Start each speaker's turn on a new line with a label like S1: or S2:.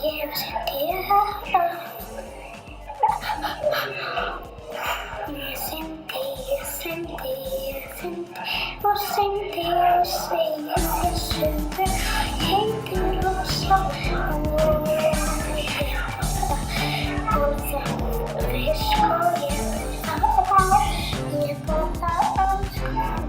S1: Cynthia, Cynthia. Cynthia, Cynthia, Cynthia. Och Cynthia säger till slut. Hej du Rosa. Och vi ska ge båda önskar.